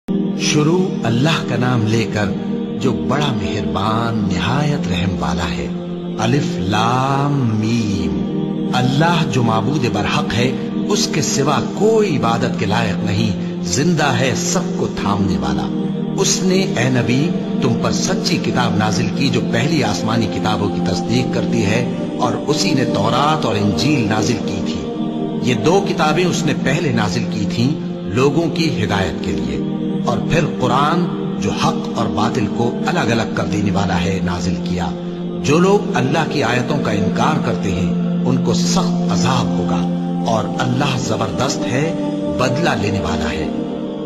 शुरू अल्लाह का नाम लेकर जो बड़ा मेहरबान निहायत रहम वाला है। अलिफ लाम मीम। अल्लाह जो माबूद बरहक है, उसके सिवा कोई इबादत के लायक नहीं, जिंदा है सबको थामने वाला। उसने ए नबी तुम पर सच्ची किताब नाजिल की जो पहली आसमानी किताबों की तस्दीक करती है, और उसी ने तौरात और इंजील नाजिल की थी। ये दो किताबें उसने पहले नाजिल की थीं लोगों की हिदायत के लिए, और फिर कुरान जो हक और बातिल को अलग अलग कर देने वाला है नाजिल किया। जो लोग अल्लाह की आयतों का इनकार करते हैं उनको सख्त अजाब होगा, और अल्लाह जबरदस्त है, बदला लेने वाला है।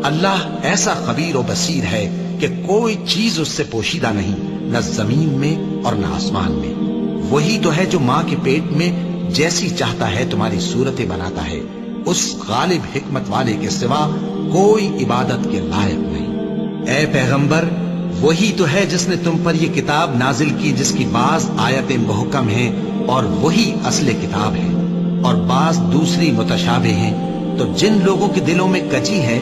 अल्लाह ऐसा खबीर और बसीर है कि कोई चीज उससे पोशीदा नहीं, न जमीन में और न आसमान में। वही तो है जो माँ के पेट में जैसी चाहता है तुम्हारी सूरतें बनाता है। उस गालिब हिकमत वाले के सिवा कोई इबादत के लायक नहीं। ए पैगंबर, वही तो है जिसने तुम पर यह किताब नाजिल की जिसकी बाज आयतें मुहकम हैं और वही असले किताब है, और बाज दूसरी मुतशाबे हैं। तो जिन लोगों के दिलों में कजी है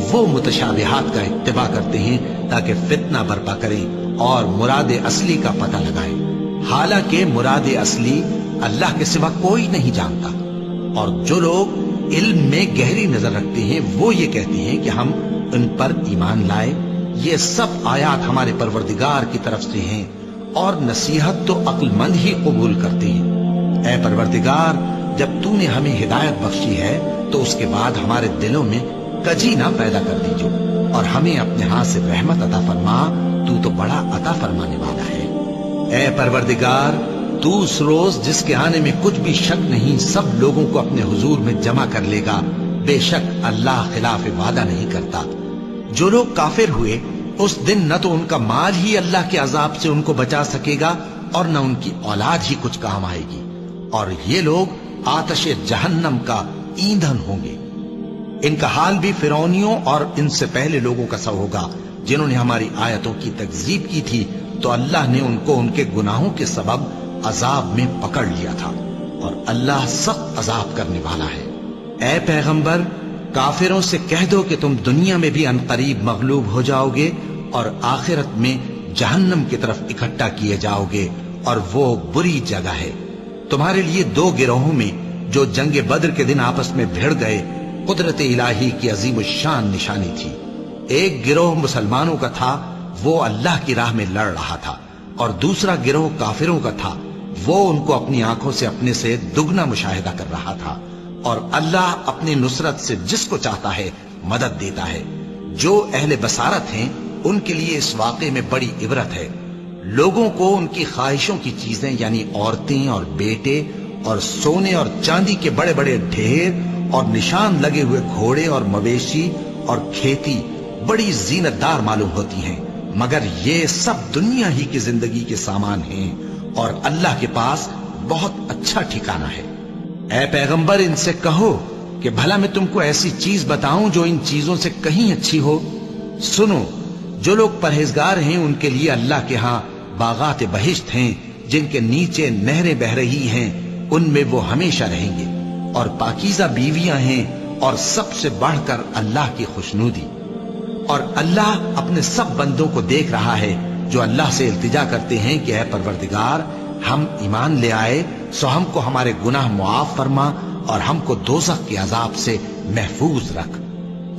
वो मुतशाबिहात का इत्तिबा करते हैं ताकि फितना बर्पा करें और मुराद असली का पता लगाएं। हालांकि मुराद असली अल्लाह के सिवा कोई नहीं जानता। और जो लोग इल्म में गहरी नजर रखते हैं वो ये कहते हैं कि हम उन पर ईमान लाए। ये सब आयात हमारे परवरदिगार की तरफ से हैं, और नसीहत तो अक्लमंद ही कबूल करते हैं। ऐ परवरदिगार, जब तूने हमें हिदायत बख्शी है तो उसके बाद हमारे दिलों में कजी ना पैदा कर दीजो, और हमें अपने हाथ से रहमत अता फरमा, तू तो बड़ा अता फरमाने वाला है। ऐ परवरदिगार, तू उस रोज जिसके आने में कुछ भी शक नहीं सब लोगों को अपने हुजूर में जमा कर लेगा। बेशक अल्लाह खिलाफ वादा नहीं करता। जो लोग काफिर हुए उस दिन न तो उनका माल ही अल्लाह के अजाब से उनको बचा सकेगा और न उनकी औलाद ही कुछ काम आएगी, और ये लोग आतश जहन्नम का ईंधन होंगे। इनका हाल भी फिरौनियों और इनसे पहले लोगों का सा होगा जिन्होंने हमारी आयतों की तकजीब की थी, तो अल्लाह ने उनको उनके गुनाहों के सबब अजाब में पकड़ लिया था, और अल्लाह सख्त अजाब करने वाला है। ऐ पैगंबर, काफिरों से कह दो कि तुम दुनिया में भी अनकरीब मगलूब हो जाओगे और आखिरत में जहन्नम की तरफ इकट्ठा किए जाओगे, और वो बुरी जगह है। तुम्हारे लिए दो गिरोहों में जो जंग बद्र के दिन आपस में भिड़ गए कुदरत इलाही की अजीम शान निशानी थी। एक गिरोह मुसलमानों का था, वो अल्लाह की राह में लड़ रहा था, और दूसरा गिरोह काफिरों का था, वो उनको अपनी आंखों से अपने से दुगना मुशाहिदा कर रहा था। और अल्लाह अपनी नुसरत से जिसको चाहता है मदद देता है। जो अहले बसारत हैं उनके लिए इस वाक़े में बड़ी इबरत है। लोगों को उनकी ख्वाहिशों की चीजें यानी औरतें और बेटे और सोने और चांदी के बड़े बड़े ढेर और निशान लगे हुए घोड़े और मवेशी और खेती बड़ी जीनतदार मालूम होती हैं, मगर ये सब दुनिया ही की जिंदगी के सामान हैं, और अल्लाह के पास बहुत अच्छा ठिकाना है। ऐ पैगंबर, इनसे कहो कि भला मैं तुमको ऐसी चीज बताऊं जो इन चीजों से कहीं अच्छी हो। सुनो, जो लोग परहेजगार हैं उनके लिए अल्लाह के यहाँ बागात बहिश्त हैं जिनके नीचे नहरें बह रही हैं, उनमें वो हमेशा रहेंगे, और पाकीज़ा बीवियां हैं, और सबसे बढ़कर अल्लाह की खुशनूदी। और अल्लाह अपने सब बंदों को देख रहा है जो अल्लाह से इल्तिजा करते हैं कि ऐ परवरदिगार, हम ईमान ले आए सो हमको हमारे गुनाह मुआफ फरमा और हमको दोज़ख के अजाब से महफूज रख।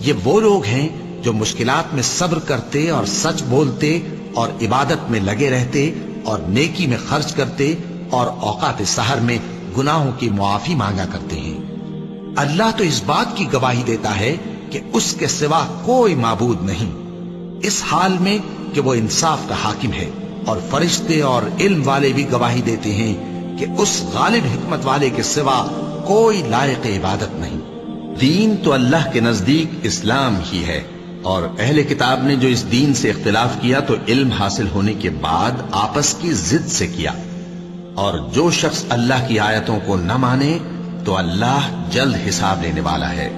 ये वो लोग हैं जो मुश्किलात में सब्र करते और सच बोलते और इबादत में लगे रहते और नेकी में खर्च करते और औकात सहर में गुनाहों की मुआफी मांगा करते हैं। अल्लाह तो इस बात की गवाही देता है कि उसके सिवा कोई माबूद नहीं, इस हाल में कि वो इंसाफ का हाकिम है, और फरिश्ते और इल्म वाले भी गवाही देते हैं कि उस गालिब हिकमत वाले के सिवा कोई लायक इबादत नहीं। दीन तो अल्लाह के नजदीक इस्लाम ही है, और अहले किताब ने जो इस दीन से इख्तिलाफ किया तो इल्म हासिल होने के बाद आपस की जिद से किया, और जो शख्स अल्लाह की आयतों को न माने तो अल्लाह जल्द हिसाब लेने वाला है।